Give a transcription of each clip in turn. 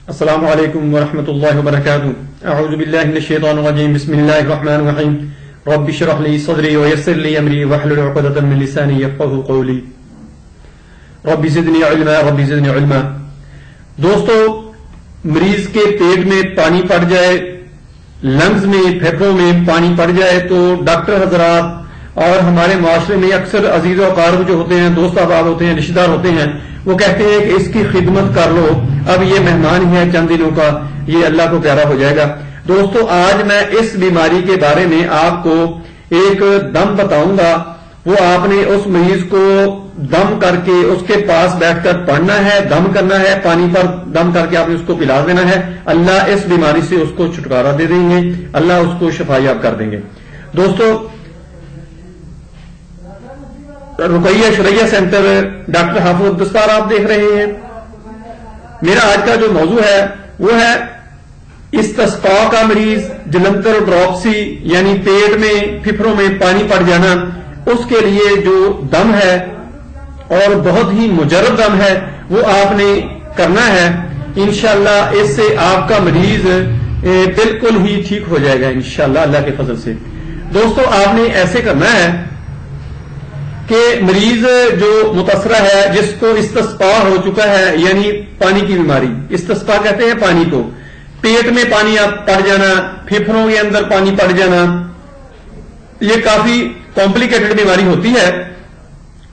السلام علیکم ورحمۃ اللہ وبرکاتہ۔ اعوذ باللہ من الشیطان الرجیم، بسم اللہ الرحمن الرحیم۔ رب اشرح لی صدری ویسر لی امری واحلل عقدۃ من لسانی یفقهوا قولی۔ رب زدنی علما رب زدنی علما۔ دوستو، مریض کے پیٹ میں پانی پڑ جائے، لنگز میں، پھیپھڑوں میں پانی پڑ جائے تو ڈاکٹر حضرات اور ہمارے معاشرے میں اکثر عزیز و اقارب جو ہوتے ہیں، دوست احباب ہوتے ہیں، رشتہ دار ہوتے ہیں، وہ کہتے ہیں کہ اس کی خدمت کر لو، اب یہ مہمان ہے چند دنوں کا، یہ اللہ کو پیارا ہو جائے گا۔ دوستو، آج میں اس بیماری کے بارے میں آپ کو ایک دم بتاؤں گا۔ وہ آپ نے اس مریض کو دم کر کے اس کے پاس بیٹھ کر پڑھنا ہے، دم کرنا ہے، پانی پر دم کر کے آپ نے اس کو پلا دینا ہے۔ اللہ اس بیماری سے اس کو چھٹکارا دے دیں گے، اللہ اس کو شفا یاب کر دیں گے۔ دوستو، رقیہ شرعیہ سینٹر، ڈاکٹر حافظ دستار آپ دیکھ رہے ہیں۔ میرا آج کا جو موضوع ہے وہ ہے استسقاء کا مریض، جلنتر ڈراپسی یعنی پیٹ میں، پھپھڑوں میں پانی پڑ جانا، اس کے لیے جو دم ہے اور بہت ہی مجرب دم ہے وہ آپ نے کرنا ہے۔ انشاءاللہ اس سے آپ کا مریض بالکل ہی ٹھیک ہو جائے گا انشاءاللہ اللہ کے فضل سے۔ دوستو، آپ نے ایسے کرنا ہے کہ مریض جو متاثرہ ہے، جس کو استسقاء ہو چکا ہے یعنی پانی کی بیماری، استسقاء کہتے ہیں پانی کو، پیٹ میں پانی پڑ جانا، پھیپھڑوں کے اندر پانی پڑ جانا، یہ کافی کمپلیکیٹڈ بیماری ہوتی ہے۔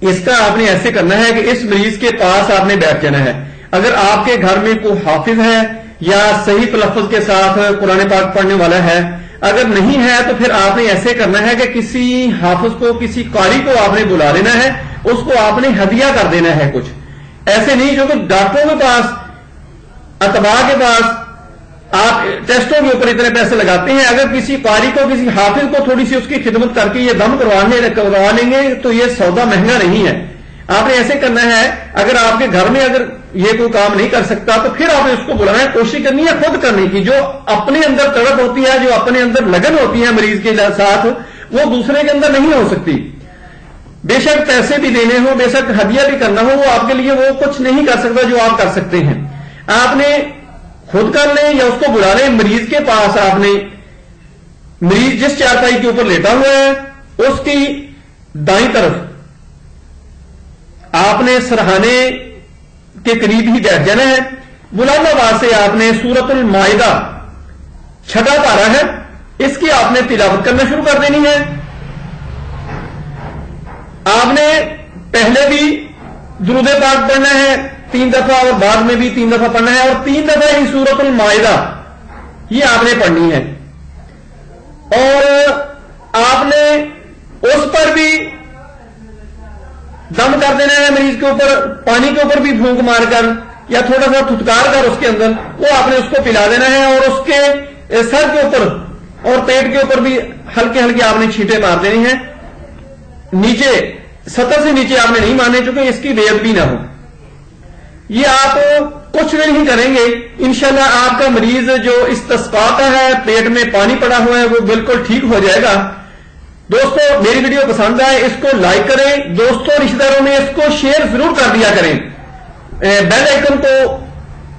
اس کا آپ نے ایسے کرنا ہے کہ اس مریض کے پاس آپ نے بیٹھ جانا ہے۔ اگر آپ کے گھر میں کوئی حافظ ہے یا صحیح تلفظ کے ساتھ قرآن پاک پڑھنے والا ہے، اگر نہیں ہے تو پھر آپ نے ایسے کرنا ہے کہ کسی حافظ کو، کسی قاری کو آپ نے بلا لینا ہے، اس کو آپ نے ہدیہ کر دینا ہے کچھ۔ ایسے نہیں جو کہ ڈاکٹروں کے پاس، اطباء کے پاس آپ ٹیسٹوں کے اوپر اتنے پیسے لگاتے ہیں، اگر کسی قاری کو، کسی حافظ کو تھوڑی سی اس کی خدمت کر کے یہ دم کروا لیں گے تو یہ سودا مہنگا نہیں ہے۔ آپ نے ایسے کرنا ہے، اگر آپ کے گھر میں اگر یہ کوئی کام نہیں کر سکتا تو پھر آپ نے اس کو بلانا ہے، کوشش کرنی ہے خود کرنے کی۔ جو اپنے اندر تڑپ ہوتی ہے، جو اپنے اندر لگن ہوتی ہے مریض کے ساتھ، وہ دوسرے کے اندر نہیں ہو سکتی۔ بے شک پیسے بھی دینے ہو، بے شک ہدیہ بھی کرنا ہو، وہ آپ کے لیے وہ کچھ نہیں کر سکتا جو آپ کر سکتے ہیں۔ آپ نے خود کر لیں یا اس کو بلا لیں۔ مریض کے پاس آپ نے، مریض جس چارپائی کے اوپر لیٹا ہوا ہے اس کی دائیں طرف آپ نے سرہانے کے قریب ہی بیٹھ جانا ہے۔ بلند آواز سے آپ نے سورۃ المائدہ 6واں پارہ ہے، اس کی آپ نے تلاوت کرنا شروع کر دینی ہے۔ آپ نے پہلے بھی درود پاک پڑھنا ہے 3 دفعہ اور بعد میں بھی 3 دفعہ پڑھنا ہے، اور 3 دفعہ ہی سورۃ المائدہ یہ آپ نے پڑھنی ہے۔ اور آپ نے اس پر بھی دم کر دینا ہے، مریض کے اوپر پانی کے اوپر بھی پھونک مار کر یا تھوڑا سا تھتکار کر اس کے اندر وہ آپ نے اس کو پلا دینا ہے، اور اس کے سر کے اوپر اور پیٹ کے اوپر بھی ہلکے ہلکے آپ نے چھینٹے مار دینے ہیں۔ نیچے سطح سے نیچے آپ نے نہیں مارنے چونکہ اس کی ریت بھی نہ ہو۔ یہ آپ کچھ بھی نہیں کریں گے، انشاءاللہ آپ کا مریض جو استسقاء کا ہے، پیٹ میں پانی پڑا ہوا ہے، وہ بالکل ٹھیک ہو جائے گا۔ دوستو، میری ویڈیو پسند آئے اس کو لائک کریں، دوستوں رشتہ داروں میں اس کو شیئر ضرور کر دیا کریں، بیل آئیکن کو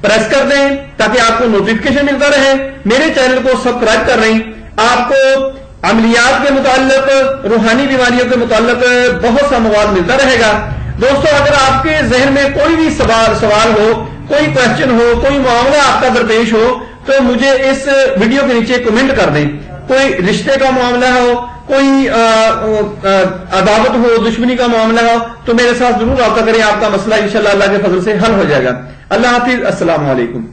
پریس کر دیں تاکہ آپ کو نوٹیفکیشن ملتا رہے، میرے چینل کو سبسکرائب کر رہیں۔ آپ کو عملیات کے متعلق، روحانی بیماریوں کے متعلق بہت سا مواد ملتا رہے گا۔ دوستو، اگر آپ کے ذہن میں کوئی بھی سوال ہو، کوئی کوشچن ہو، کوئی معاملہ آپ کا درپیش ہو تو مجھے اس ویڈیو کے نیچے کمنٹ کر دیں۔ کوئی رشتے کا معاملہ ہو، کوئی عداوت ہو، دشمنی کا معاملہ ہو تو میرے ساتھ ضرور رابطہ کریں، آپ کا مسئلہ انشاءاللہ اللہ کے فضل سے حل ہو جائے گا۔ اللہ حافظ، السلام علیکم۔